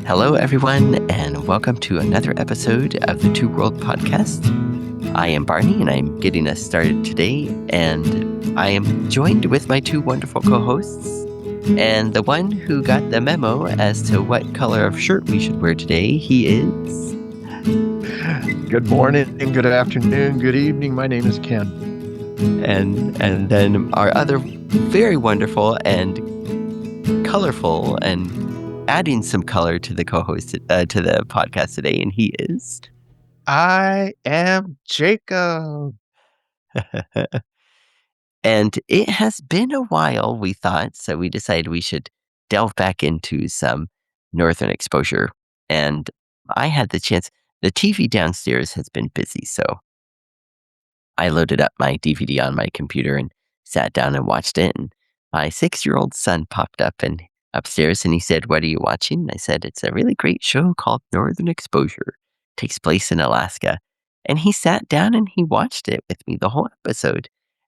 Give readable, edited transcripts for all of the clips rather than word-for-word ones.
Hello, everyone, and welcome to another episode of the Two World Podcast. I am Barney, and I'm getting us started today, and I am joined with my two wonderful co-hosts, and the one who got the memo as to what color of shirt we should wear today, he is... Good morning, good afternoon, good evening. My name is Ken. And then our other very wonderful and colorful and adding some color to the co-host to the podcast today, and he is... I am Jacob. And it has been a while, we thought, so we decided we should delve back into some northern exposure. And I had the chance. The TV downstairs has been busy, so I loaded up my DVD on my computer and sat down and watched it. And my 6-year-old son popped up and upstairs, and he said, "What are you watching?" And I said, "It's a really great show called Northern Exposure. It takes place in Alaska." And he sat down and he watched it with me, the whole episode.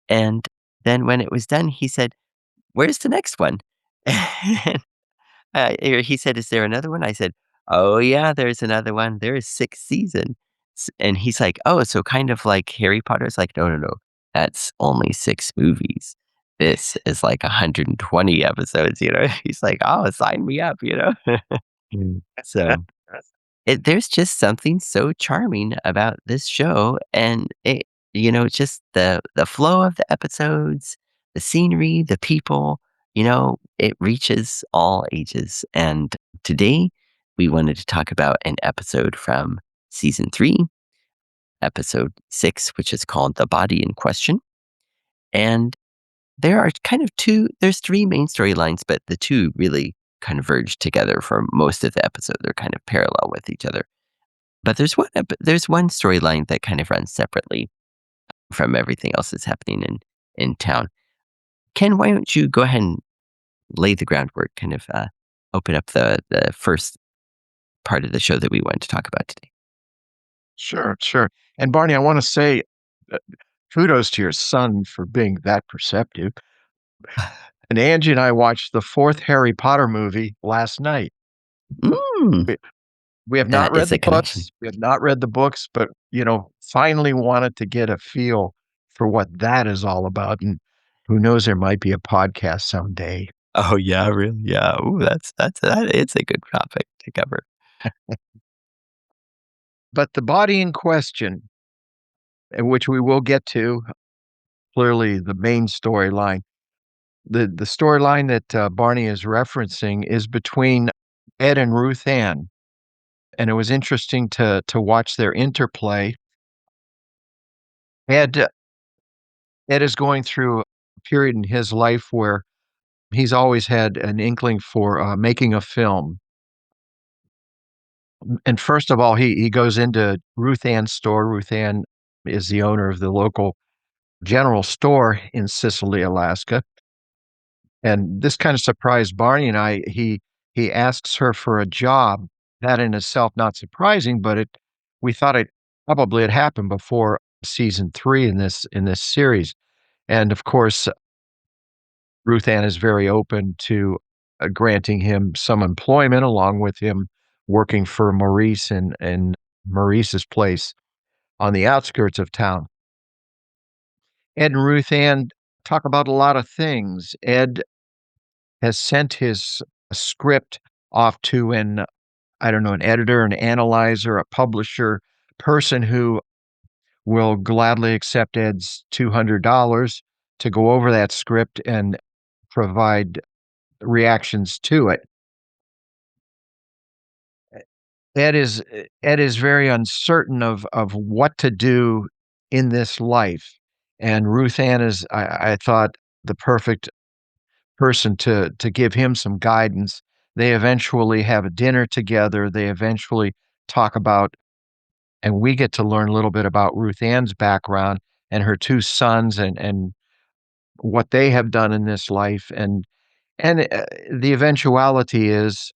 And then when it was done, he said, "Where's the next one?" And he said, "Is there another one?" I said, "Oh, yeah, there's another one. There is 6 seasons." And he's like, "Oh, so kind of like Harry Potter's?" Like, "No, no, no. That's only 6 movies. This is like 120 episodes, you know?" He's like, "Oh, sign me up, you know?" So there's just something so charming about this show, and just the flow of the episodes, the scenery, the people, it reaches all ages. And today we wanted to talk about an episode from season 3, episode 6, which is called The Body in Question. And there are there's 3 main storylines, but the 2 really converge together for most of the episode. They're kind of parallel with each other. But there's one storyline that kind of runs separately from everything else that's happening in town. Ken, why don't you go ahead and lay the groundwork, kind of open up the first part of the show that we wanted to talk about today. Sure. And Barney, I want to say kudos to your son for being that perceptive. And Angie and I watched the 4th Harry Potter movie last night. Mm, We have not that read is the a connection. books. We have not read the books, but finally wanted to get a feel for what that is all about. And who knows, there might be a podcast someday. Oh yeah, really? Yeah. Ooh, that is a good topic to cover. But the body in question, which we will get to, clearly the main storyline. The storyline that Barney is referencing is between Ed and Ruth Ann, and it was interesting to watch their interplay. Ed Ed is going through a period in his life where he's always had an inkling for making a film. And first of all, he goes into Ruth Ann's store. Ruth Ann is the owner of the local general store in Sicily, Alaska. And this kind of surprised Barney and I. He asks her for a job. That in itself not surprising, but we thought it probably had happened before season 3 in this series. And of course, Ruth Ann is very open to granting him some employment along with him working for Maurice in Maurice's place on the outskirts of town. Ed and Ruth Ann talk about a lot of things. Ed has sent his script off to I don't know, an editor, an analyzer, a publisher, person who will gladly accept Ed's $200 to go over that script and provide reactions to it. Ed is very uncertain of what to do in this life, and Ruth Ann is, I thought, the perfect person to give him some guidance. They eventually have a dinner together. They eventually talk about, and we get to learn a little bit about Ruth Ann's background and her 2 sons and what they have done in this life. And the eventuality is,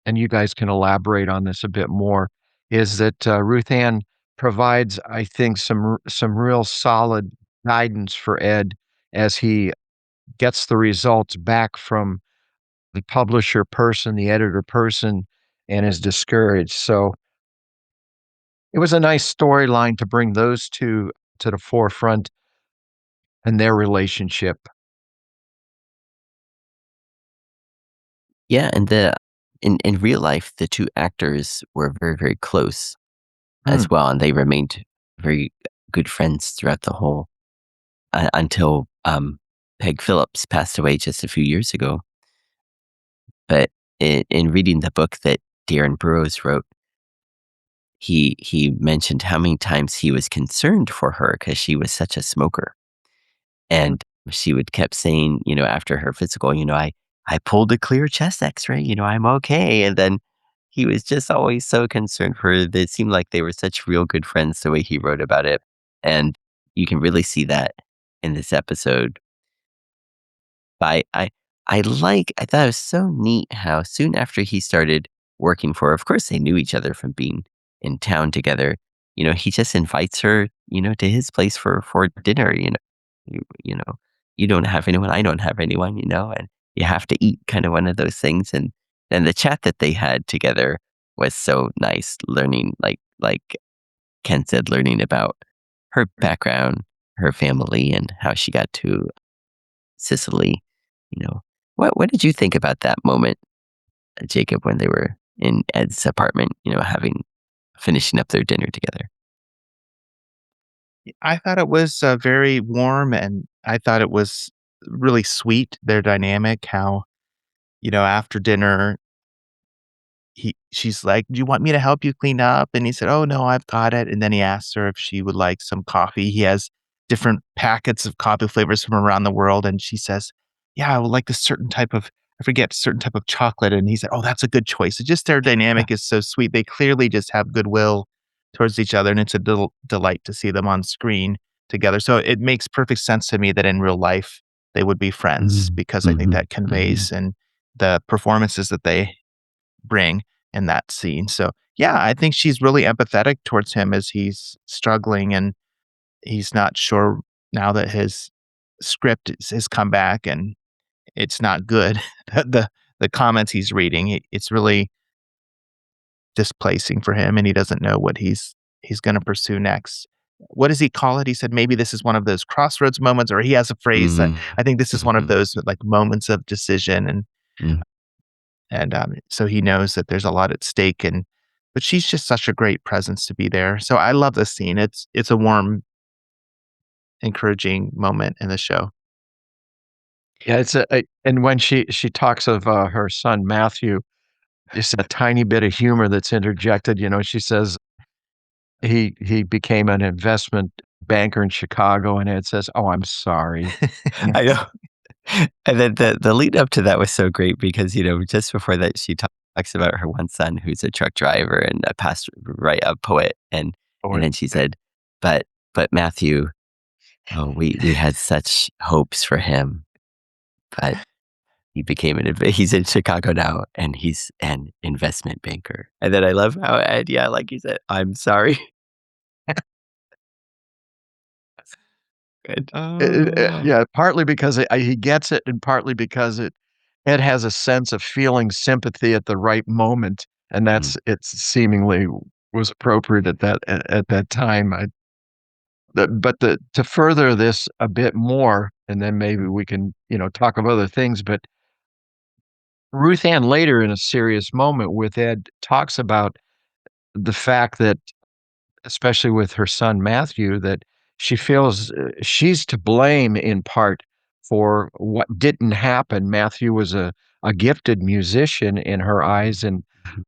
and you guys can elaborate on this a bit more, is that Ruth Ann provides, I think, some real solid guidance for Ed as he gets the results back from the publisher person, the editor person, and is discouraged. So it was a nice storyline to bring those 2 to the forefront and their relationship. Yeah, and in real life, the 2 actors were very, very close Mm, as well, and they remained very good friends throughout the whole until, Peg Phillips passed away just a few years ago. But in reading the book that Darren Burroughs wrote, he mentioned how many times he was concerned for her because she was such a smoker. mm, And she would kept saying, after her physical, I pulled a clear chest X-ray, I'm okay. And then he was just always so concerned for her. It seemed like they were such real good friends the way he wrote about it. And you can really see that in this episode. But I thought it was so neat how soon after he started working for her, of course they knew each other from being in town together. He just invites her, to his place for dinner. You know, you don't have anyone, I don't have anyone, and you have to eat, kind of one of those things. And the chat that they had together was so nice. Learning, like Ken said, learning about her background, her family, and how she got to Sicily. You know, what did you think about that moment, Jacob, when they were in Ed's apartment? Having finishing up their dinner together. I thought it was, very warm, and I thought it was really sweet, their dynamic, how, after dinner, she's like, "Do you want me to help you clean up?" And he said, "Oh, no, I've got it." And then he asks her if she would like some coffee. He has different packets of coffee flavors from around the world, and she says, "Yeah, I would like this certain type of" I forget, "certain type of chocolate." And he said, "Oh, that's a good choice." It's just their dynamic is so sweet. They clearly just have goodwill towards each other, and it's a delight to see them on screen together. So it makes perfect sense to me that in real life, they would be friends Mm, because I think mhm, that mhm, conveys and the performances that they bring in that scene. So, yeah, I think she's really empathetic towards him as he's struggling and he's not sure now that his script has come back and it's not good. The comments he's reading, it's really displacing for him, and he doesn't know what he's going to pursue next. What does he call it? He said maybe this is one of those crossroads moments, or he has a phrase that mhm, I think this is one of mhm, those like moments of decision, mm. and so he knows that there's a lot at stake, and but she's just such a great presence to be there. So I love this scene. It's a warm, encouraging moment in the show. yeah, it's a and when she talks of, her son Matthew, just a tiny bit of humor that's interjected, she says he became an investment banker in Chicago, and it says, "Oh, I'm sorry." I know. And then the lead up to that was so great because, just before that, she talks about her one son who's a truck driver and a pastor, right, a poet, and Or then she said, "But Matthew, oh, we had such hopes for him, but he became he's in Chicago now, and he's an investment banker." And then I love how, and yeah, like you said, "I'm sorry." Good. Oh. yeah, partly because he gets it and partly because it has a sense of feeling sympathy at the right moment, and Mm, it's seemingly was appropriate at that time. But the to further this a bit more, and then maybe we can, talk of other things, but Ruth Ann later in a serious moment with Ed talks about the fact that, especially with her son Matthew, that she feels, she's to blame in part for what didn't happen. Matthew was a gifted musician in her eyes, and mhm,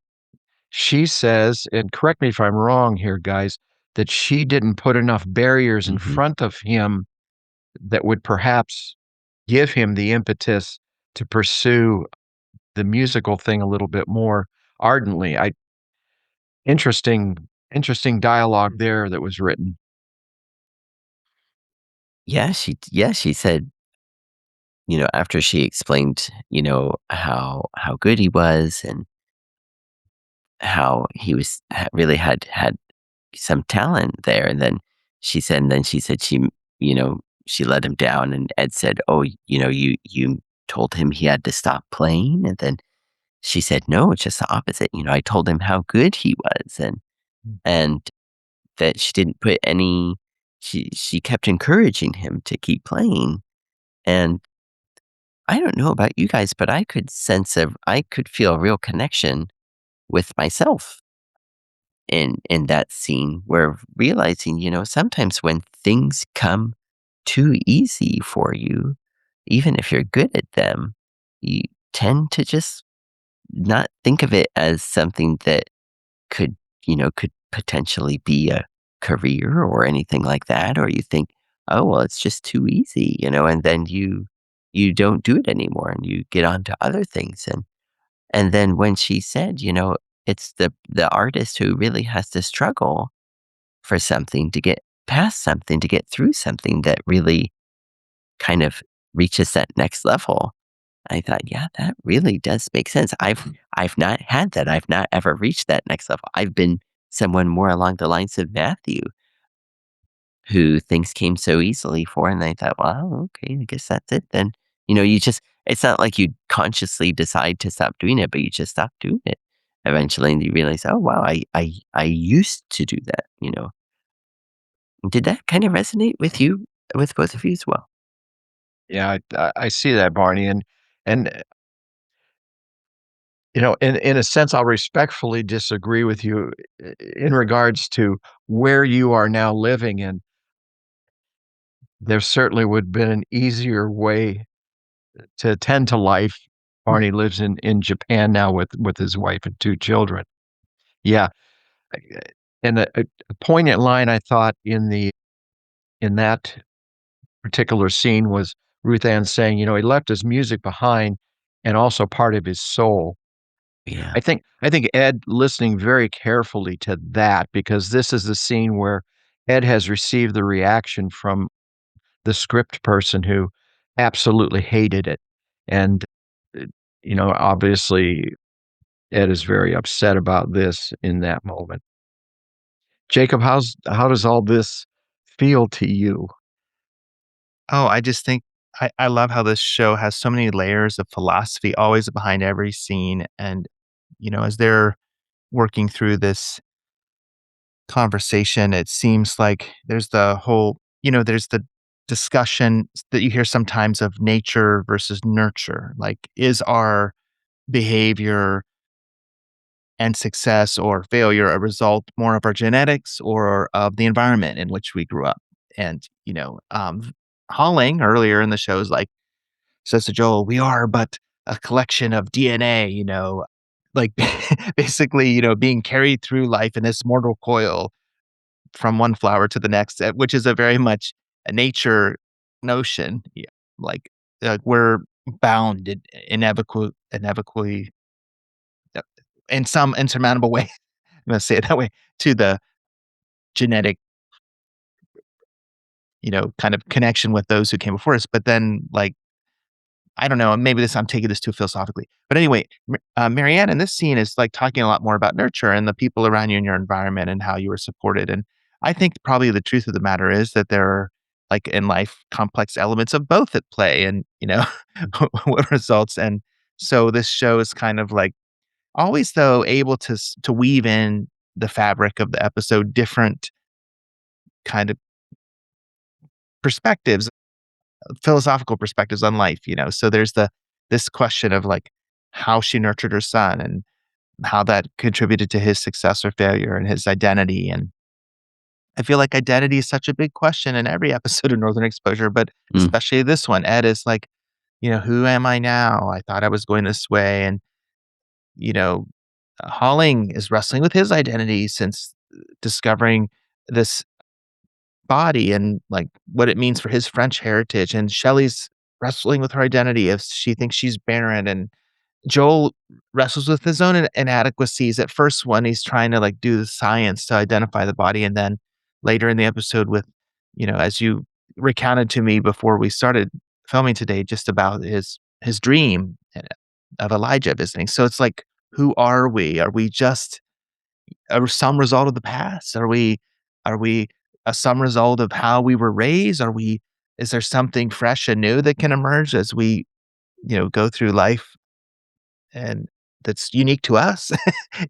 she says, and correct me if I'm wrong here, guys, that she didn't put enough barriers in mhm, front of him that would perhaps give him the impetus to pursue the musical thing a little bit more ardently. I interesting interesting dialogue there that was written. yeah, she said, after she explained, how good he was and how he was really had some talent there, and then she said she let him down, and Ed said, "Oh, you told him he had to stop playing," and then she said, "No, it's just the opposite." I told him how good he was and that she didn't put any she kept encouraging him to keep playing. And I don't know about you guys, but I could feel a real connection with myself in that scene where realizing, sometimes when things come too easy for you, even if you're good at them, you tend to just not think of it as something that could, could potentially be a career or anything like that. Or you think, oh, well, it's just too easy, and then you don't do it anymore and you get on to other things. And then when she said, it's the artist who really has to struggle for something to get past something, to get through something that really kind of reaches that next level. I thought, yeah, that really does make sense. I've not had that. I've not ever reached that next level. I've been someone more along the lines of Matthew, who things came so easily for, and I thought, well, okay, I guess that's it then. You just it's not like you consciously decide to stop doing it, but you just stop doing it eventually, and you realize, oh wow, I used to do that. Did that kind of resonate with you, with both of you as well? Yeah, I see that, Barney, and in a sense, I'll respectfully disagree with you in regards to where you are now living, and there certainly would have been an easier way to attend to life. Barney lives in Japan now with his wife and 2 children. Yeah, I and a poignant line I thought in that particular scene was Ruth Ann saying, "He left his music behind and also part of his soul." Yeah. I think Ed listening very carefully to that because this is the scene where Ed has received the reaction from the script person who absolutely hated it, and, uh, obviously, Ed is very upset about this in that moment. Jacob, how does all this feel to you? Oh, I just think I love how this show has so many layers of philosophy always behind every scene, and, as they're working through this conversation, it seems like there's the whole there's the discussion that you hear sometimes of nature versus nurture. Like, is our behavior and success or failure a result more of our genetics or of the environment in which we grew up? And, Holling earlier in the show is like, says to Joel, "We are but a collection of DNA," like basically, being carried through life in this mortal coil from one flower to the next, which is a very much a nature notion. Yeah. Like, we're bound inevitably, uh, in some insurmountable way. I'm gonna say it that way to the genetic, kind of connection with those who came before us. But then, like, I don't know, maybe I'm taking this too philosophically. But anyway, Marianne in this scene is like talking a lot more about nurture and the people around you in your environment and how you were supported. And I think probably the truth of the matter is that there are, like in life, complex elements of both at play and, what results. And so this show is kind of like always, though, able to weave in the fabric of the episode, different kind of perspectives, philosophical perspectives on life. So there's this question of like how she nurtured her son and how that contributed to his success or failure and his identity. And I feel like identity is such a big question in every episode of Northern Exposure, but Mm, especially this one. Ed is like, who am I now? I thought I was going this way. And, you know, Holling is wrestling with his identity since discovering this body and like what it means for his French heritage. And Shelley's wrestling with her identity if she thinks she's barren. And Joel wrestles with his own inadequacies at first when he's trying to like do the science to identify the body. And then later in the episode with, as you recounted to me before we started filming today, just about his dream of Elijah visiting. So it's like, who are we? Are we just some result of the past? Are we a some result of how we were raised? Is there something fresh and new that can emerge as we, go through life and that's unique to us,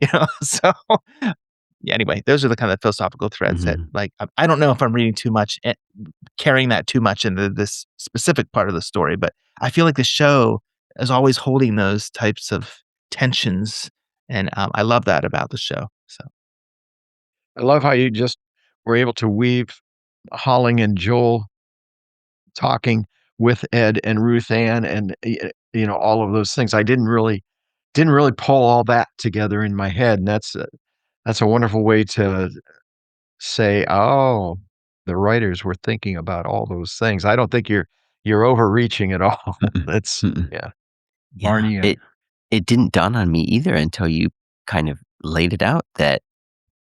you know? So, yeah, anyway, those are the kind of philosophical threads that, Mhm. like, I don't know if I'm reading too much carrying that too much into this specific part of the story, but I feel like the show is always holding those types of tensions, and, I love that about the show, so I love how you just were able to weave Holling and Joel talking with Ed and Ruth Ann and, all of those things. I didn't really pull all that together in my head, and that's a wonderful way to say, "Oh, the writers were thinking about all those things." I don't think you're overreaching at all. Mm-mm. That's Mm-mm. yeah, Yeah, Barney and it didn't dawn on me either until you kind of laid it out that,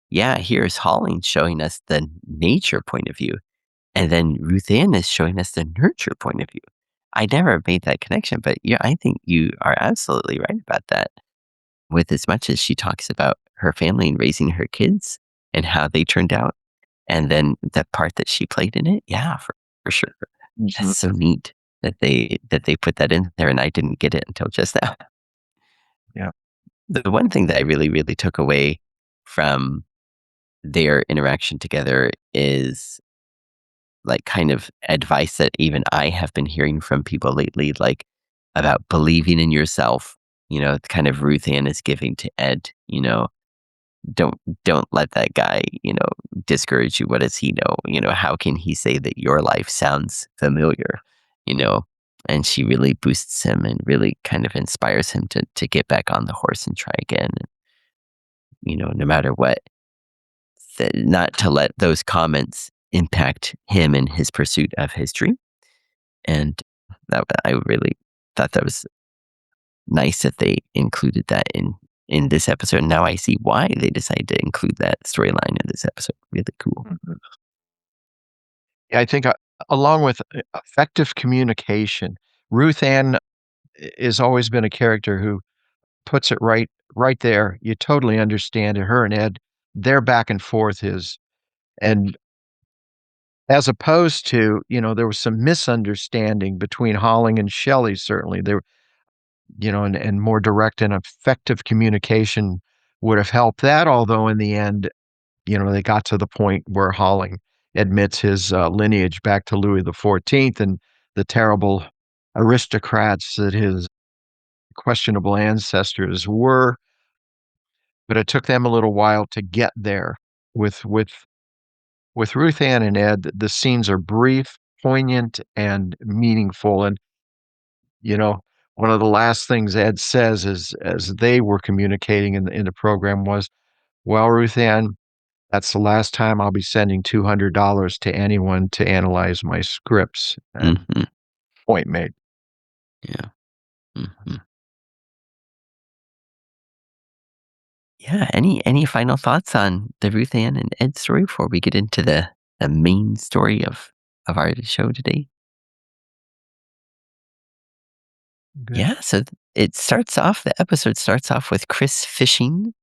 yeah, here's Holling showing us the nature point of view, and then Ruth Ann is showing us the nurture point of view. I never made that connection, but yeah, I think you are absolutely right about that. With as much as she talks about her family and raising her kids and how they turned out, and then the part that she played in it, yeah, for sure. That's mhm, so neat that they put that in there, and I didn't get it until just now. yeah. The one thing that I really, really took away from their interaction together is like kind of advice that even I have been hearing from people lately, like about believing in yourself. Kind of Ruth Ann is giving to Ed. Don't don't let that guy, discourage you. What does he know? How can he say that your life sounds familiar? You know, and she really boosts him and really kind of inspires him to get back on the horse and try again. No matter what, not to let those comments impact him in his pursuit of his dream. And that I really thought that was nice that they included that in this episode. Now I see why they decided to include that storyline in this episode. Really cool. Mhm. Yeah, I think, along with effective communication, Ruth Ann has always been a character who puts it right there. You totally understand it. Her and Ed, their back and forth is and as opposed to, there was some misunderstanding between Holling and Shelley, certainly. There and more direct and effective communication would have helped that, although in the end, they got to the point where Holling admits his, lineage back to Louis XIV and the terrible aristocrats that his questionable ancestors were, but it took them a little while to get there. With Ruth Ann and Ed, the scenes are brief, poignant, and meaningful, and, you know, one of the last things Ed says as they were communicating in the program was, "Well, Ruth Ann, that's the last time I'll be sending $200 to anyone to analyze my scripts," and Hmm. point made. Yeah. Hmm. Yeah. Any final thoughts on the Ruth Ann and Ed story before we get into the main story of our show today? Good. Yeah. So it starts off. The episode starts off with Chris fishing,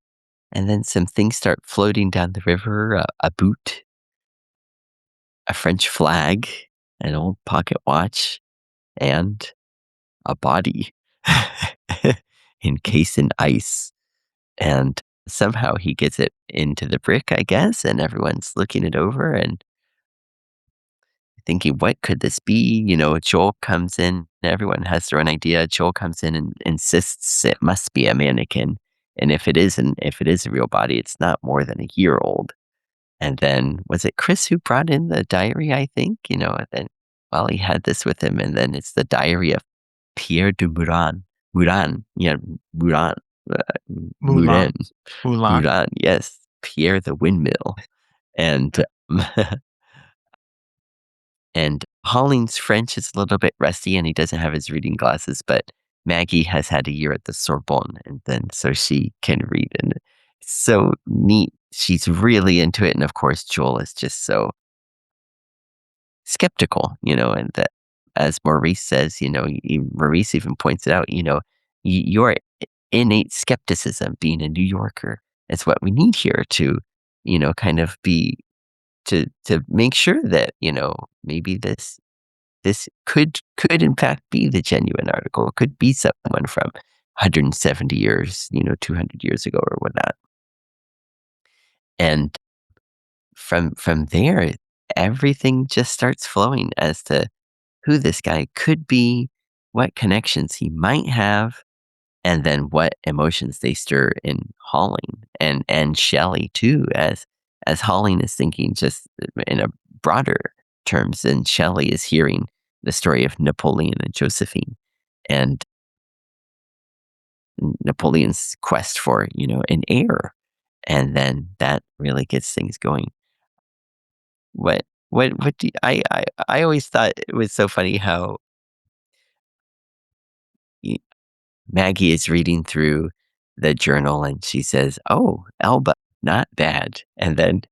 and then some things start floating down the river. A boot, a French flag, an old pocket watch, and a body encased in ice. And somehow he gets it into the brick, I guess, and everyone's looking it over and thinking, what could this be? Joel comes in, everyone has their own idea. Joel comes in and insists it must be a mannequin. And if it is a real body, it's not more than a year old. And then was it Chris who brought in the diary, I think? And then well, he had this with him, and then it's the diary of Pierre de Meuron. Meuron, yeah, Meuron, uh, Meurin, Mulan, Mulan. Meuron, yes, Pierre the windmill. And and Holling's French is a little bit rusty, and he doesn't have his reading glasses, but Maggie has had a year at the Sorbonne, and then so she can read, and it's so neat. She's really into it, and of course, Joel is just so skeptical, and that, as Maurice says, Maurice even points it out, your innate skepticism, being a New Yorker, is what we need here to, kind of be to make sure that maybe this could in fact be the genuine article, could be someone from 170 years, 200 years ago or whatnot. And from there, everything just starts flowing as to who this guy could be, what connections he might have, and then what emotions they stir in Holling and Shelley too, as Holling is thinking just in a broader terms, and Shelley is hearing the story of Napoleon and Josephine, and Napoleon's quest for an heir, and then that really gets things going. What do you, I always thought it was so funny how y- Maggie is reading through the journal and she says, "Oh, Elba, not bad." And then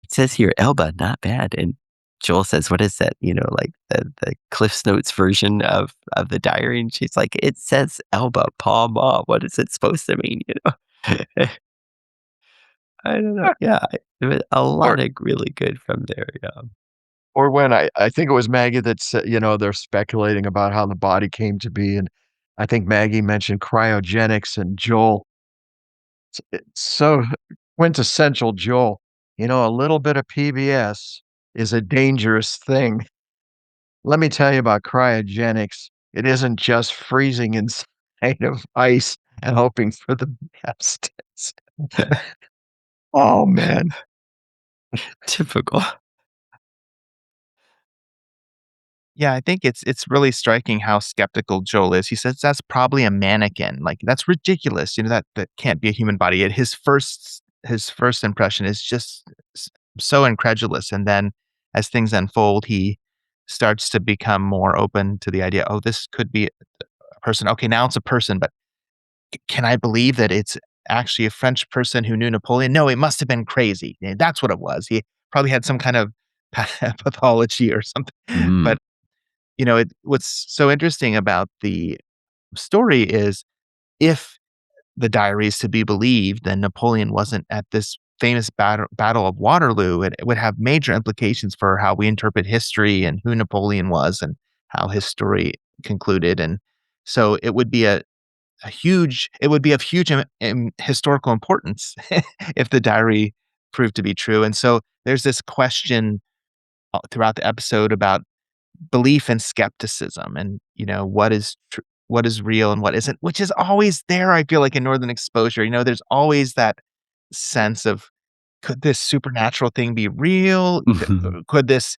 it says here, "Elba, not bad." And Joel says, "What is that?" Like the Cliff's Notes version of the diary. And she's like, "It says Elba, Paw Ma. What is it supposed to mean?" I don't know. Yeah, there was a Or lot of really good from there. Yeah. or when I think it was Maggie that said, they're speculating about how the body came to be, and I think Maggie mentioned cryogenics, and Joel, it's so quintessential Joel. A little bit of PBS is a dangerous thing. Let me tell you about cryogenics. It isn't just freezing inside of ice and hoping for the best. Oh, man. Typical. Yeah, I think it's really striking how skeptical Joel is. He says that's probably a mannequin. Like that's ridiculous. That can't be a human body. At his first impression is just so incredulous, and then as things unfold, he starts to become more open to the idea. Oh, this could be a person. Okay, now it's a person, but can I believe that it's actually a French person who knew Napoleon? No, it must have been crazy. That's what it was. He probably had some kind of pathology or something, Mm. but what's so interesting about the story is if the diary is to be believed, then Napoleon wasn't at this famous battle of Waterloo. It would have major implications for how we interpret history and who Napoleon was and how his story concluded. And so it would be of huge historical importance if the diary proved to be true. And so there's this question throughout the episode about belief and skepticism and what is real and what isn't, which is always there. I feel like in Northern Exposure, there's always that sense of, could this supernatural thing be real? Could this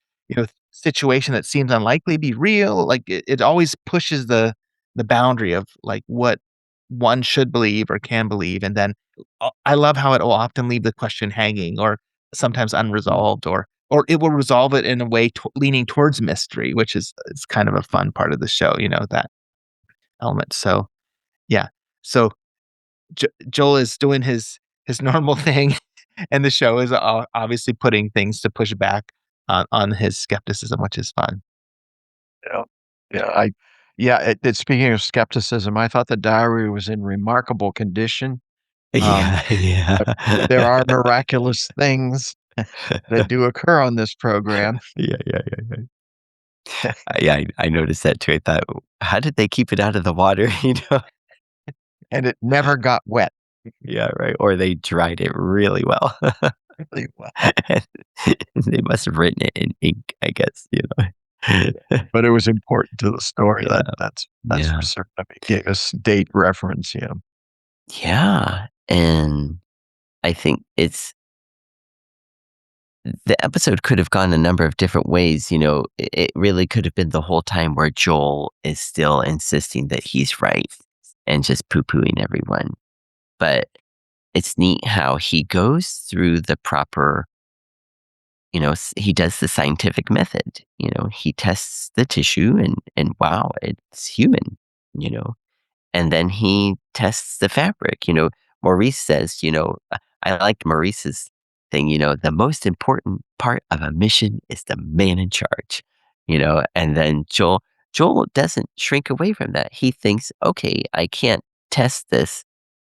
situation that seems unlikely be real? Like it always pushes the boundary of like what one should believe or can believe, and then I love how it will often leave the question hanging or sometimes unresolved, or it will resolve it in a way leaning towards mystery, which is kind of a fun part of the show, that element. So yeah, so Joel is doing his normal thing, and the show is obviously putting things to push back on his skepticism, which is fun. Yeah. Yeah, speaking of skepticism, I thought the diary was in remarkable condition. Um, Yeah, but yeah. there are miraculous things that do occur on this program, Yeah, yeah, yeah, yeah. Yeah, I noticed that too. I thought, "How did they keep it out of the water?" You know? and it never got wet Yeah, right, or they dried it really well. really well, And they must have written it in ink, I guess, you know? but it was important to the story. Yeah, That's for yeah. certain. I mean, it gave us date reference, yeah. Yeah, and I think the episode could have gone a number of different ways, it really could have been the whole time where Joel is still insisting that he's right and just poo-pooing everyone, but it's neat how he goes through the proper, he does the scientific method, he tests the tissue and wow, it's human, you know, and then he tests the fabric. Maurice says, I liked Maurice's thing, the most important part of a mission is the man in charge, and then Joel doesn't shrink away from that. He thinks, okay, I can't test this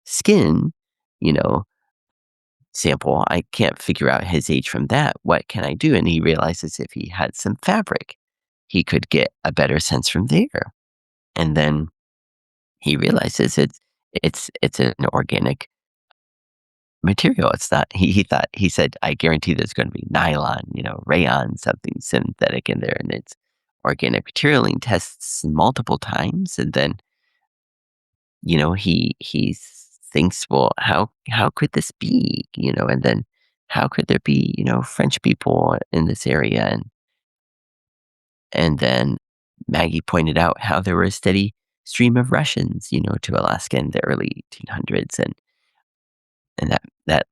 skin, you know, sample. I can't figure out his age from that. What can I do? And he realizes if he had some fabric, he could get a better sense from there. And then he realizes it's an organic material. It's not he said, "I guarantee there's gonna be nylon, rayon, something synthetic in there, and it's organic material," and he tests multiple times, and then, thinks, "Well, how could this be?" And then, "How could there be, French people in this area?" And then Maggie pointed out how there were a steady stream of Russians, to Alaska in the early 1800s, and that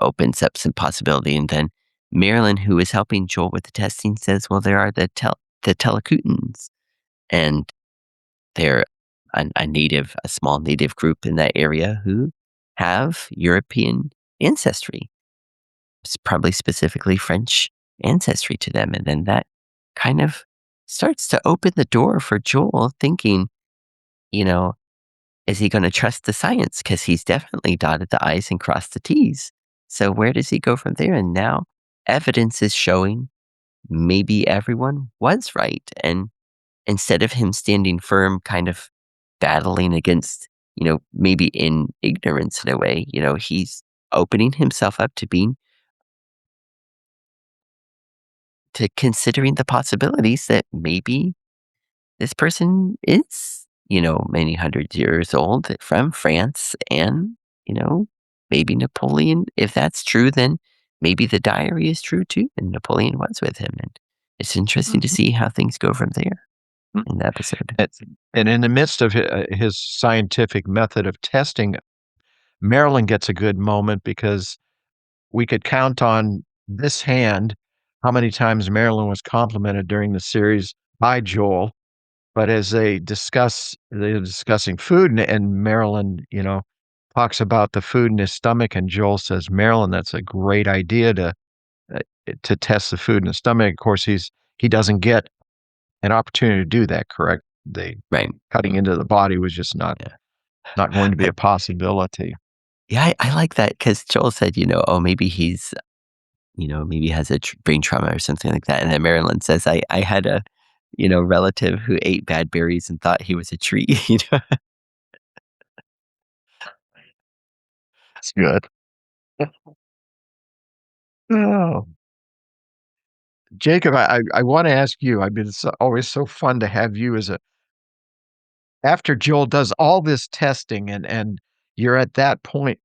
opens up some possibility. And then Marilyn, who is helping Joel with the testing, says, "Well, there are the Telekutans, and they're a small native group in that area who have European ancestry, probably specifically French ancestry to them." And then that kind of starts to open the door for Joel thinking, you know, is he going to trust the science? Because he's definitely dotted the I's and crossed the T's. So where does he go from there? And now evidence is showing maybe everyone was right. And instead of him standing firm, kind of battling against, maybe in ignorance in a way, he's opening himself up to considering the possibilities that maybe this person is, many hundred years old from France and, maybe Napoleon. If that's true, then maybe the diary is true too, and Napoleon was with him. And it's interesting to Mhm. see how things go from there Mm. in the episode. And and in the midst of his scientific method of testing, Marilyn gets a good moment because we could count on this hand how many times Marilyn was complimented during the series by Joel. But as they're discussing food, and Marilyn, talks about the food in his stomach, and Joel says, "Marilyn, that's a great idea uh, to test the food in the stomach." Of course, he doesn't get an opportunity to do that, correct? They Right. cutting into the body was just Yeah. not going to be a possibility. Yeah, I like that because Joel said, oh, maybe maybe he has a brain trauma or something like that. And then Marilyn says, I had a, relative who ate bad berries and thought he was a tree. That's good. Oh. Jacob, I wanna ask you, I mean, it's always so fun to have you as a after Joel does all this testing and you're at that point,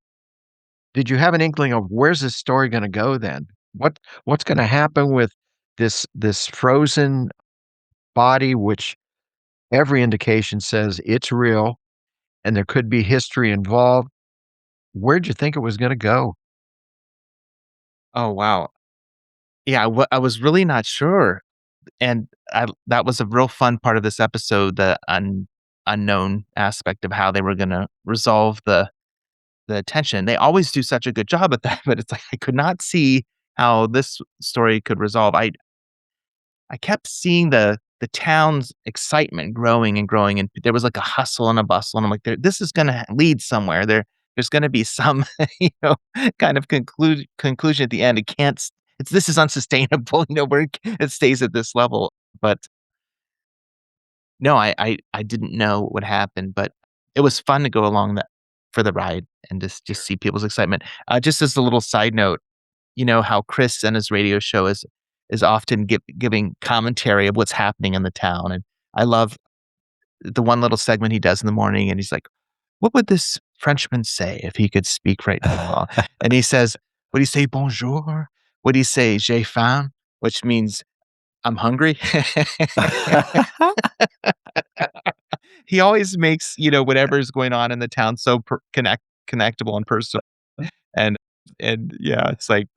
did you have an inkling of where's this story gonna go then? What's gonna happen with this frozen body, which every indication says it's real and there could be history involved? Where'd you think it was gonna go? Oh, wow. Yeah, I was really not sure, and that was a real fun part of this episode, the unknown aspect of how they were gonna resolve the tension. They always do such a good job at that, but it's like I could not see how this story could resolve. I kept seeing the town's excitement growing and growing, and there was like a hustle and a bustle, and I'm like, "This is gonna lead somewhere. There's gonna be some, you know, kind of conclusion at the end. It can't. It's this is unsustainable. Where it stays at this level." But no, I didn't know what happened, but it was fun to go along that for the ride and just Sure. see people's excitement. Just as a little side note, how Chris and his radio show is often giving commentary of what's happening in the town, and I love the one little segment he does in the morning, and he's like, "What would this Frenchman say if he could speak right now?" And he says, "Would he say bonjour? Would he say j'ai faim?" Which means I'm hungry. He always makes, whatever's going on in the town so connectable and personal, and yeah, it's like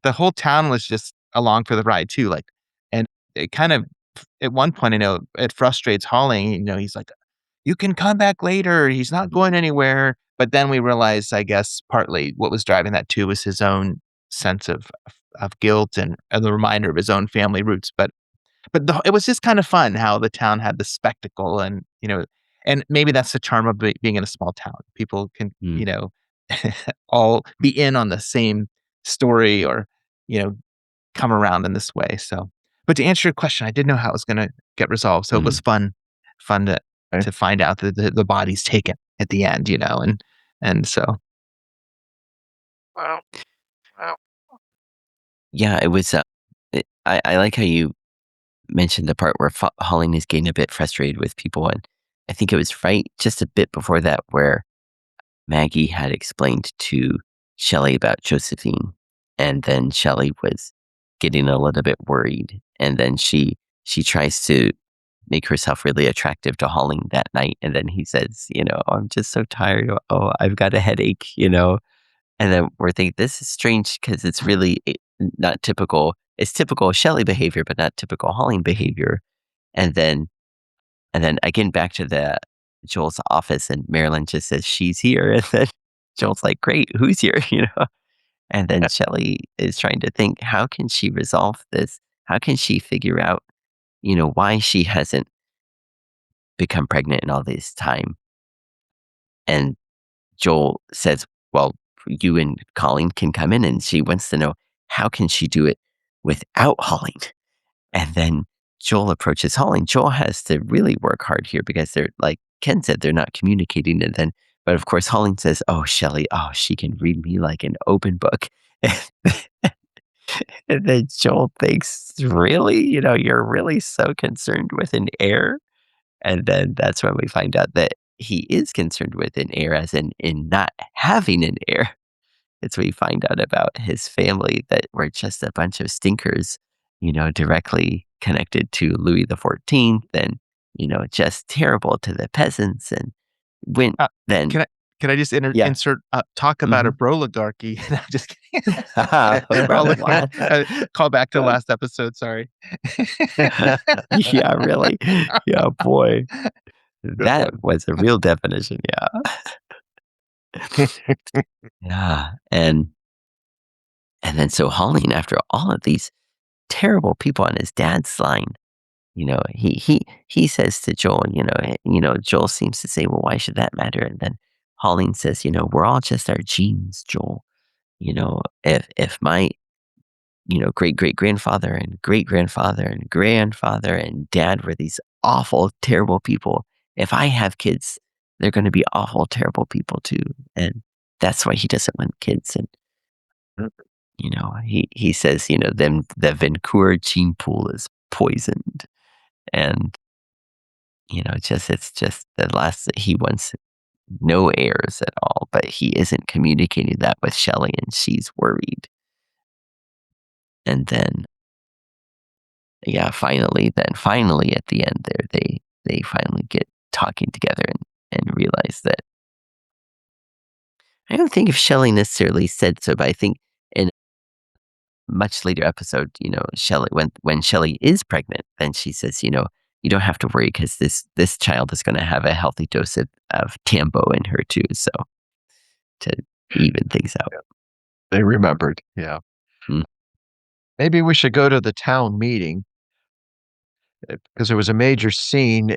the whole town was just along for the ride too, like, and it kind of at one point, I know it frustrates Holling, he's like, "You can come back later, he's not going anywhere," but then we realized, I guess, partly what was driving that too was his own sense of guilt and the reminder of his own family roots, but it was just kind of fun how the town had the spectacle and maybe that's the charm of being in a small town. People can, Mm, all be in on the same story or, you know, come around in this way. So, but to answer your question, I didn't know how it was going to get resolved. So it was mm. fun to Right. to find out that the body's taken at the end, and so Wow. Wow. Yeah, it was, I like how you mentioned the part where Holling is getting a bit frustrated with people, and I think it was right just a bit before that where Maggie had explained to Shelley about Josephine, and then Shelley was getting a little bit worried, and then she tries to make herself really attractive to Holling that night, and then he says, "Oh, I'm just so tired. Oh, I've got a headache," and then we're thinking, this is strange because it's really not typical. It's typical Shelley behavior, but not typical Holling behavior. And then, and then again, back to the Joel's office, and Marilyn just says she's here, and then Joel's like, "Great, who's here?" And then Shelley is trying to think, how can she resolve this? How can she figure out, why she hasn't become pregnant in all this time? And Joel says, "Well, you and Colleen can come in," and she wants to know, how can she do it without Holling? And then Joel approaches Holling. Joel has to really work hard here because they're, like Ken said, they're not communicating. And then, but of course, Holling says, "Oh, Shelley, oh, she can read me like an open book." And then Joel thinks, "Really? You're really so concerned with an heir?" And then that's when we find out that he is concerned with an heir, as in not having an heir. It's we find out about his family that were just a bunch of stinkers, directly connected to Louis the 14th, and, just terrible to the peasants. And when Uh, then, can I just yeah. insert, talk about a Hmm. broligarchy? No, I'm just kidding. Bro, what? Call back to last episode, sorry. Yeah, really. Yeah, boy. Good That one. was a real definition. Yeah. Yeah. And then so Holling, after all of these terrible people on his dad's line, he says to Joel, Joel seems to say, "Well, why should that matter?" And then Holling says, "We're all just our genes, Joel. If my, great great grandfather and great grandfather and grandfather and dad were these awful, terrible people, if I have kids, they're going to be awful, terrible people too." And that's why he doesn't want kids. And he says, them the Vancouver gene pool is poisoned, and it's just the last he wants no heirs at all, but he isn't communicating that with Shelley, and she's worried. And then, yeah, finally at the end there, they finally get talking together, and realize that I don't think if Shelley necessarily said so, but I think in much later episode, Shelley when Shelley is pregnant, then she says, "You don't have to worry because this child is going to have a healthy dose of Tambo in her too." So to even things out. Yeah, they remembered. Yeah. Mm. Maybe we should go to the town meeting because it was a major scene.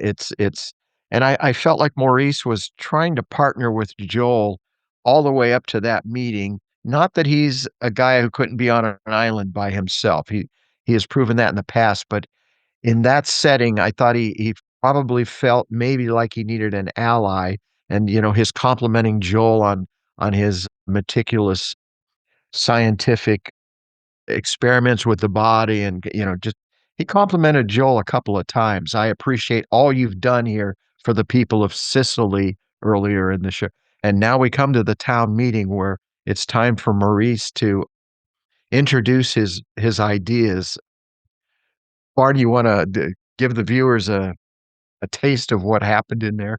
And I felt like Maurice was trying to partner with Joel all the way up to that meeting. Not that he's a guy who couldn't be on an island by himself. He has proven that in the past, but in that setting, I thought he probably felt maybe like he needed an ally, and his complimenting Joel on his meticulous scientific experiments with the body, and just he complimented Joel a couple of times. "I appreciate all you've done here for the people of Sicily," earlier in the show. And now we come to the town meeting where it's time for Maurice to introduce his ideas. Barney, you want to give the viewers a taste of what happened in there?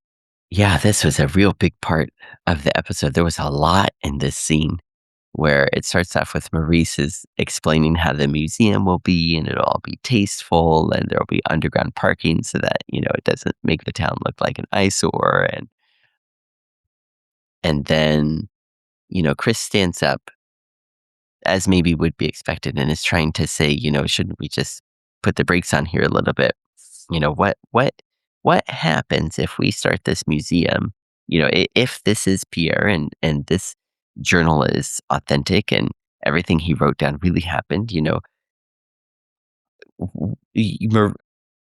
Yeah, this was a real big part of the episode. There was a lot in this scene where it starts off with Maurice is explaining how the museum will be, and it'll all be tasteful, and there'll be underground parking so that, it doesn't make the town look like an eyesore. And then, Chris stands up as maybe would be expected and is trying to say, shouldn't we just put the brakes on here a little bit? What happens if we start this museum? If this is Pierre, and this journal is authentic and everything he wrote down really happened, w- y- Mar-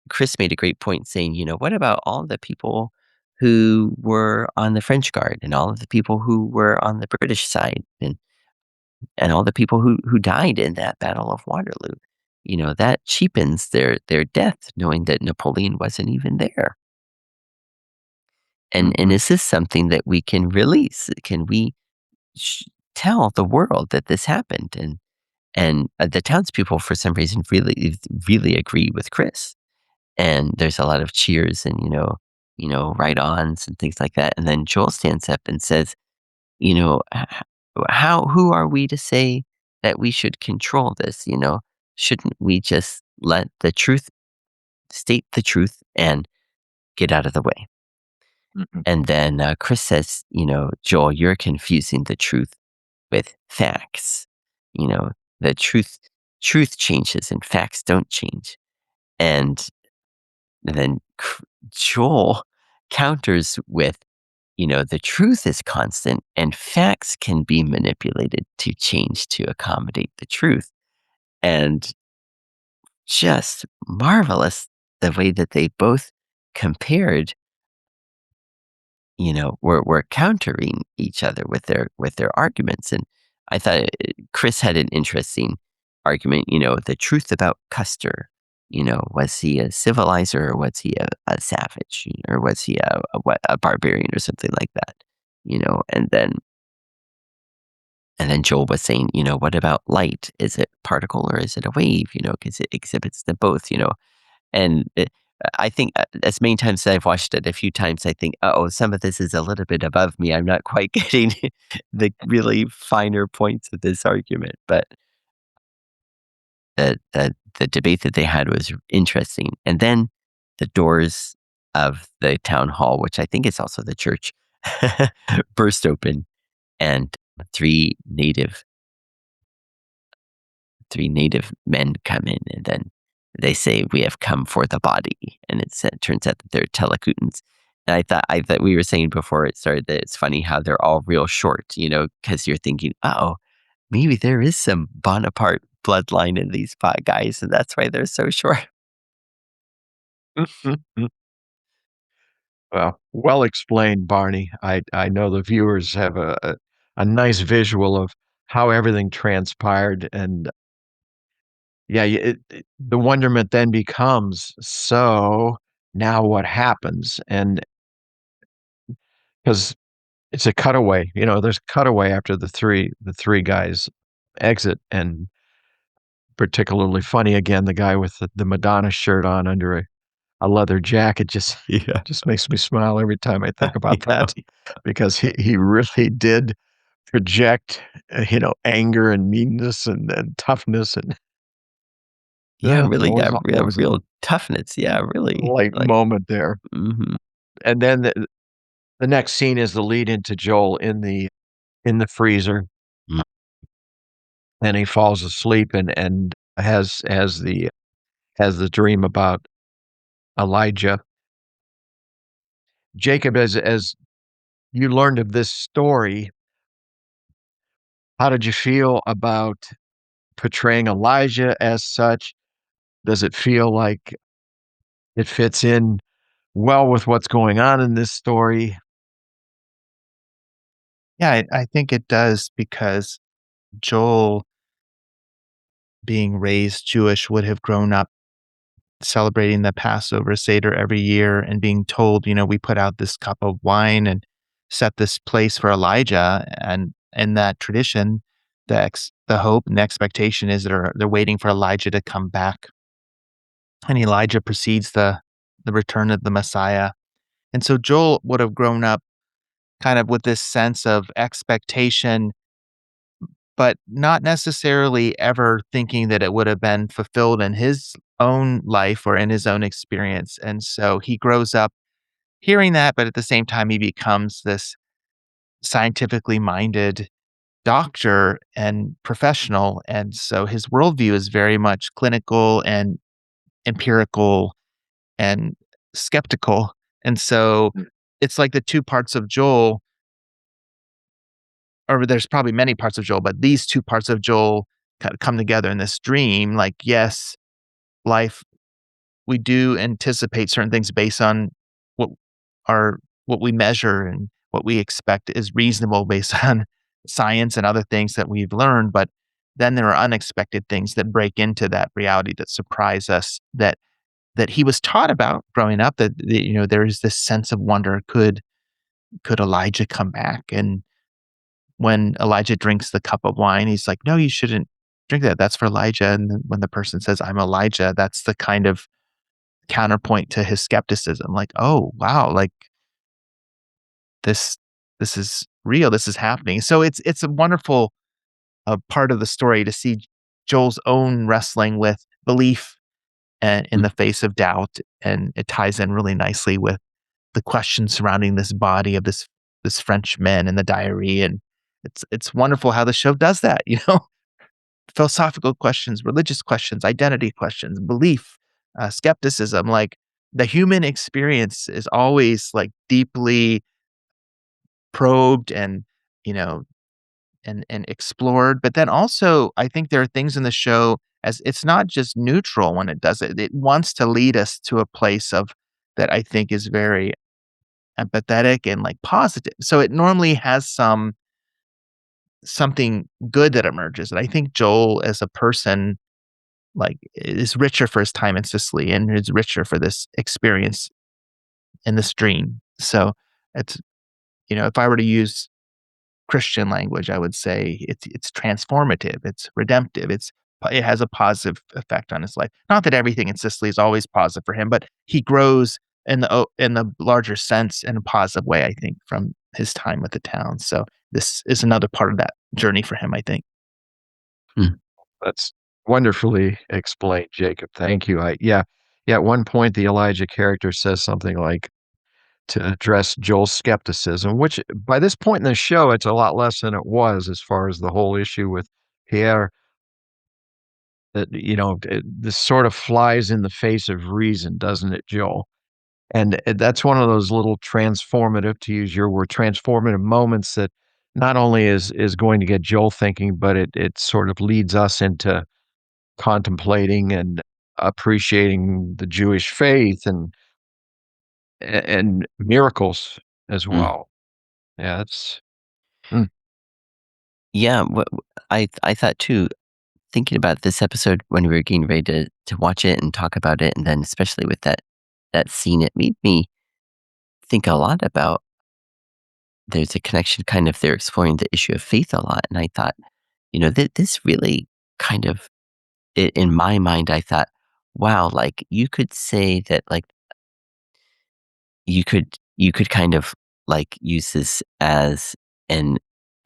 Chris made a great point saying, what about all the people who were on the French Guard and all of the people who were on the British side and all the people who died in that Battle of Waterloo? That cheapens their death, knowing that Napoleon wasn't even there. And Mhm. is this something that we can release? Can we sh- tell the world that this happened? And the townspeople, for some reason, really really agree with Chris. And there's a lot of cheers and right-ons and things like that. And then Joel stands up and says, you know, h- how who are we to say that we should control this? Shouldn't we just let the truth state the truth and get out of the way? Mhm. And then Chris says, Joel, you're confusing the truth with facts. You know, the truth changes and facts don't change. And then Joel counters with, the truth is constant and facts can be manipulated to change to accommodate the truth. And just marvelous the way that they both compared, were countering each other with their arguments. And I thought Chris had an interesting argument, the truth about Custer. Was he a civilizer or was he a savage? Or was he a barbarian or something like that? And then Joel was saying, what about light? Is it particle or is it a wave? Because it exhibits them both. And I think as many times as I've watched it, a few times I think, oh, some of this is a little bit above me. I'm not quite getting the really finer points of this argument. But the debate that they had was interesting. And then the doors of the town hall, which I think is also the church, burst open, and three native three native men come in, and then they say, "We have come for the body," and it turns out that they're Telekutans. And I thought we were saying before it started that it's funny how they're all real short, because you're thinking, oh, maybe there is some Bonaparte bloodline in these five guys, and that's why they're so short. Well explained, Barney. I know the viewers have a nice visual of how everything transpired, and yeah, the wonderment then becomes, so now what happens? And because it's a cutaway, there's a cutaway after the three guys exit, and particularly funny again, the guy with the Madonna shirt on under a leather jacket just Yeah. just makes me smile every time I think about Yeah. that because he really did project, anger and meanness and toughness and Yeah, there really, was yeah, there yeah, was a real toughness. Yeah, really, light like, moment there. mhm. And then the next scene is the lead into Joel in the freezer, Mm. and he falls asleep and has the dream about Elijah. Jacob, as you learned of this story, how did you feel about portraying Elijah as such? Does it feel like it fits in well with what's going on in this story? Yeah, I think it does because Joel, being raised Jewish, would have grown up celebrating the Passover Seder every year and being told, we put out this cup of wine and set this place for Elijah. And in that tradition, the hope and the expectation is they're waiting for Elijah to come back. And Elijah precedes the return of the Messiah. And so Joel would have grown up kind of with this sense of expectation, but not necessarily ever thinking that it would have been fulfilled in his own life or in his own experience. And so he grows up hearing that, but at the same time, he becomes this scientifically minded doctor and professional. And so his worldview is very much clinical and empirical and skeptical. And so Mm. it's like the two parts of Joel, or there's probably many parts of Joel, but these two parts of Joel kind of come together in this dream. Like, yes, life we do anticipate certain things based on what our what we measure and what we expect is reasonable based on science and other things that we've learned, but then there are unexpected things that break into that reality that surprise us that he was taught about growing up that, there is this sense of wonder, could Elijah come back? And when Elijah drinks the cup of wine, he's like, "No, you shouldn't drink that. That's for Elijah." And then when the person says, "I'm Elijah," that's the kind of counterpoint to his skepticism. Like, "Oh, wow, like this this is real. This is happening." So it's a wonderful part of the story to see Joel's own wrestling with belief and in Mm. the face of doubt, and it ties in really nicely with the questions surrounding this body of this Frenchman in the diary, and it's wonderful how the show does that, philosophical questions, religious questions, identity questions, belief, skepticism. Like the human experience is always like deeply probed and you know and explored. But then also, I think there are things in the show as it's not just neutral when it does it. It wants to lead us to a place of that I think is very empathetic and like positive. So it normally has something good that emerges. And I think Joel as a person like is richer for his time in Sicily and is richer for this experience in this dream. So it's if I were to use Christian language, I would say it's transformative, it's redemptive, it has a positive effect on his life. Not that everything in Sicily is always positive for him, but he grows in the larger sense in a positive way, I think, from his time with the town. So this is another part of that journey for him, I think. Mm. That's wonderfully explained, Jacob. Thank you. Yeah, at one point, the Elijah character says something like to address Joel's skepticism, which by this point in the show, it's a lot less than it was as far as the whole issue with Pierre. That this sort of flies in the face of reason, doesn't it, Joel? And that's one of those little transformative, to use your word, transformative moments that not only is going to get Joel thinking, but it sort of leads us into contemplating and appreciating the Jewish faith and miracles as Mm. well. Yeah, it's mm, Yeah, I thought too, thinking about this episode when we were getting ready to watch it and talk about it, and then especially with that scene, it made me think a lot about there's a connection kind of they're exploring the issue of faith a lot, and I thought, this really kind of in my mind, I thought, wow, like you could say that like you could kind of like use this as an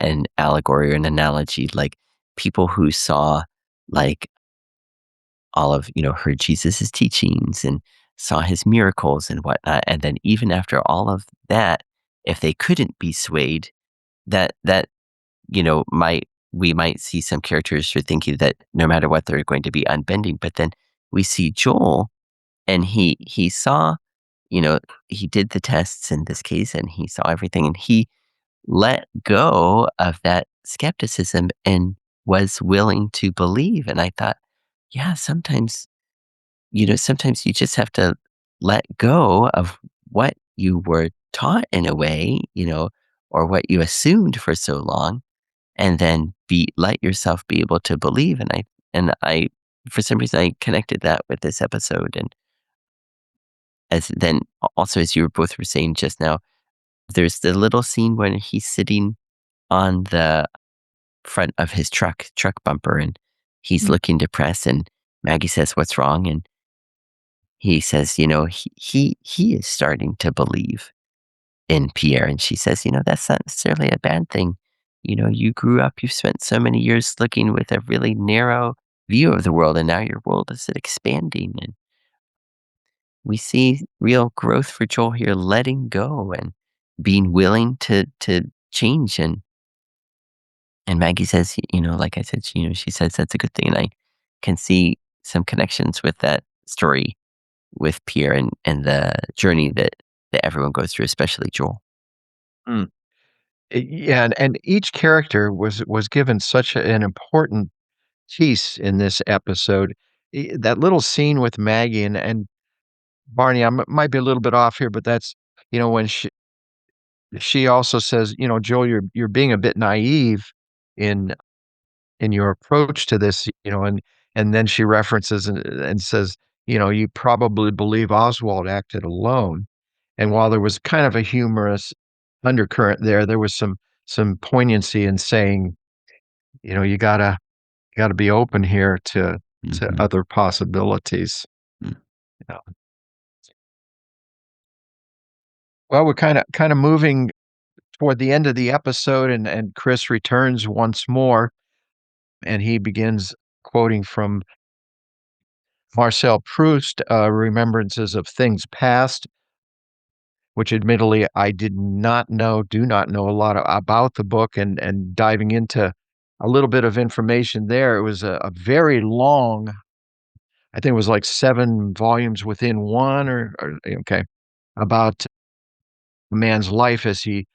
an allegory or an analogy, like people who saw like all of heard Jesus's teachings and saw his miracles and whatnot, and then even after all of that, if they couldn't be swayed, that might we might see some characters who are thinking that no matter what they're going to be unbending, but then we see Joel and he saw, you know, he did the tests in this case and he saw everything and he let go of that skepticism and was willing to believe. And I thought, yeah, sometimes you just have to let go of what you were taught in a way, or what you assumed for so long, and then let yourself be able to believe. And I, for some reason, I connected that with this episode. And as then also, as you were both were saying just now, there's the little scene when he's sitting on the front of his truck bumper, and he's Mm. looking depressed. And Maggie says, "What's wrong?" And he says, he is starting to believe in Pierre. And she says, that's not necessarily a bad thing. You grew up, you've spent so many years looking with a really narrow view of the world, and now your world is expanding. And we see real growth for Joel here, letting go and being willing to change. And Maggie says, like I said, she says that's a good thing. And I can see some connections with that story with Pierre and the journey that everyone goes through, especially Joel. mm. Yeah, and each character was given such an important piece in this episode. That little scene with Maggie and Barney, might be a little bit off here, but that's, when she also says, "Joel, you're being a bit naive in your approach to this," and then she references and says, "You probably believe Oswald acted alone." And while there was kind of a humorous undercurrent there, there was some poignancy in saying, you gotta be open here to Mhm. other possibilities. Mm. You know? Well, we're kinda moving toward the end of the episode, and Chris returns once more, and he begins quoting from Marcel Proust, Remembrances of Things Past, which admittedly I do not know a lot about the book, and diving into a little bit of information there, it was a very long, I think it was like 7 volumes within one, okay, about a man's life as he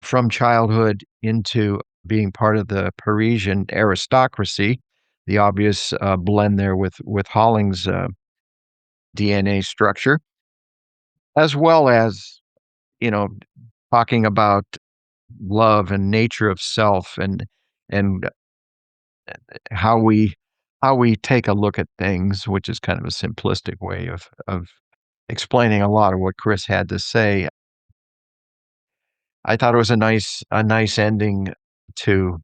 from childhood into being part of the Parisian aristocracy, the obvious, blend there with Holling's, DNA structure, as well as, you know, talking about love and nature of self, and how we take a look at things, which is kind of a simplistic way of explaining a lot of what Chris had to say. I thought it was a nice ending to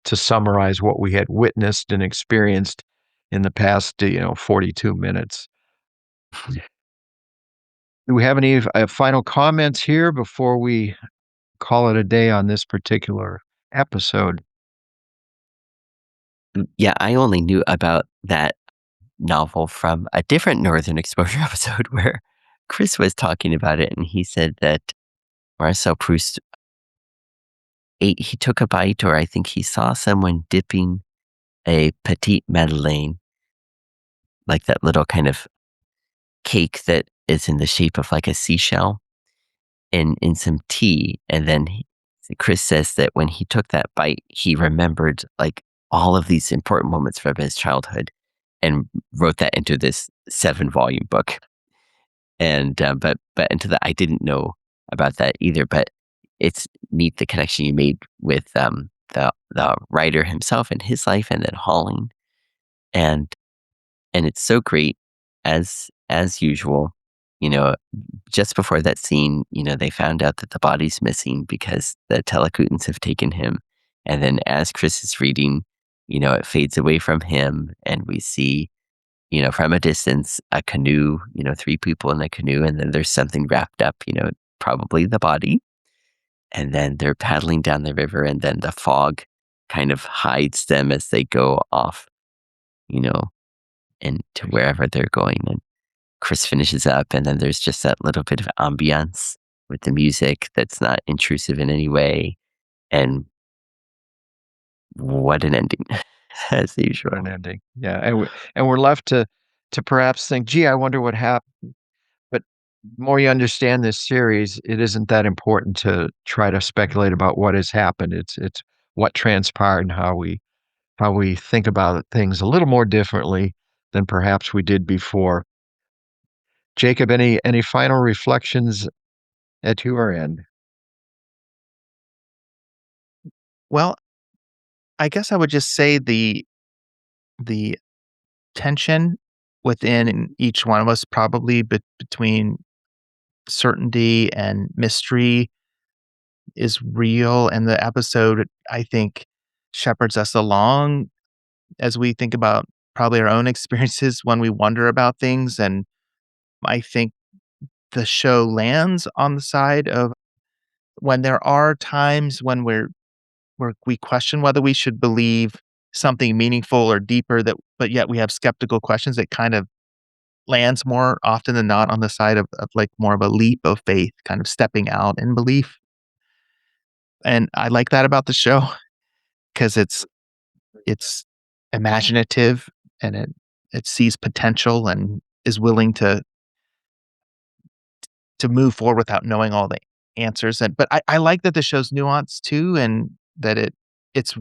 summarize what we had witnessed and experienced in the past, 42 minutes. Do we have any final comments here before we call it a day on this particular episode? Yeah, I only knew about that novel from a different Northern Exposure episode where Chris was talking about it, and he said that Marcel Proust he took a bite, or I think he saw someone dipping a petite madeleine, like that little kind of cake that is in the shape of like a seashell, in some tea, and then Chris says that when he took that bite, he remembered like all of these important moments from his childhood, and wrote that into this 7-volume book. And but into that, I didn't know about that either. But it's neat the connection you made with the writer himself and his life, and then Holling, and it's so great, as usual. You know, just before that scene, they found out that the body's missing because the Telecutans have taken him. And then as Chris is reading, it fades away from him, and we see, from a distance, a canoe, 3 people in a canoe, and then there's something wrapped up, probably the body. And then they're paddling down the river, and then the fog kind of hides them as they go off, you know, into wherever they're going. And Chris finishes up, and then there's just that little bit of ambiance with the music that's not intrusive in any way. And what an ending, as What usual. an ending. Yeah, and we're left to perhaps think, "Gee, I wonder what happened." But the more you understand this series, it isn't that important to try to speculate about what has happened. It's what transpired and how we think about things a little more differently than perhaps we did before. Jacob, any final reflections at your end? Well, I guess I would just say the tension within each one of us probably between certainty and mystery is real, and the episode, I think, shepherds us along as we think about probably our own experiences when we wonder about things, and I think the show lands on the side of when there are times when we question whether we should believe something meaningful or deeper, but yet we have skeptical questions. It kind of lands more often than not on the side of like more of a leap of faith, kind of stepping out in belief. And I like that about the show because it's imaginative, and it sees potential and is willing to move forward without knowing all the answers. And but I like that the show's nuanced too, and that it's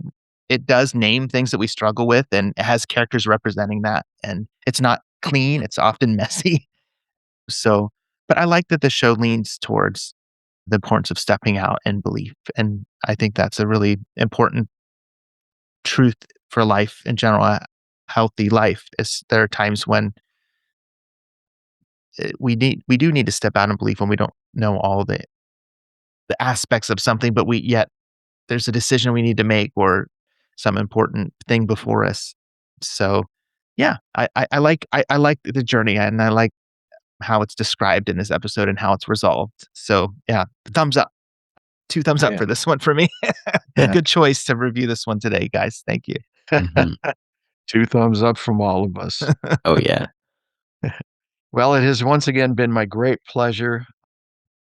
it does name things that we struggle with, and it has characters representing that. And it's not clean, it's often messy. So, but I like that the show leans towards the importance of stepping out and belief, and I think that's a really important truth for life in general, a healthy life is there are times when, we do need to step out and believe when we don't know all the aspects of something, but we yet there's a decision we need to make or some important thing before us. So, yeah, I like the journey, and I like how it's described in this episode and how it's resolved. So, yeah, thumbs up. 2 thumbs up Yeah. for this one for me. Good choice to review this one today, guys. Thank you. Mhm. 2 thumbs up from all of us. Oh, yeah. Well, it has once again been my great pleasure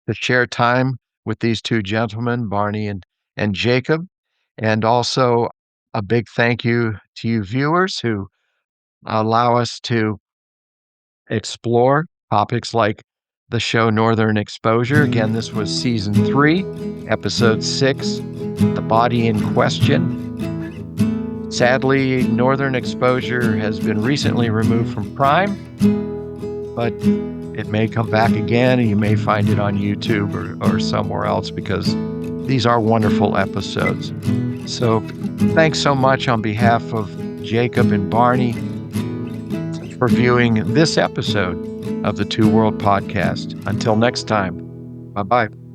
to share time with these 2 gentlemen, Barney and Jacob, and also a big thank you to you viewers who allow us to explore topics like the show Northern Exposure. Again, this was season 3, episode 6, The Body in Question. Sadly, Northern Exposure has been recently removed from Prime, but it may come back again, and you may find it on YouTube or somewhere else because these are wonderful episodes. So thanks so much on behalf of Jacob and Barney for viewing this episode of the Two World Podcast. Until next time, bye-bye.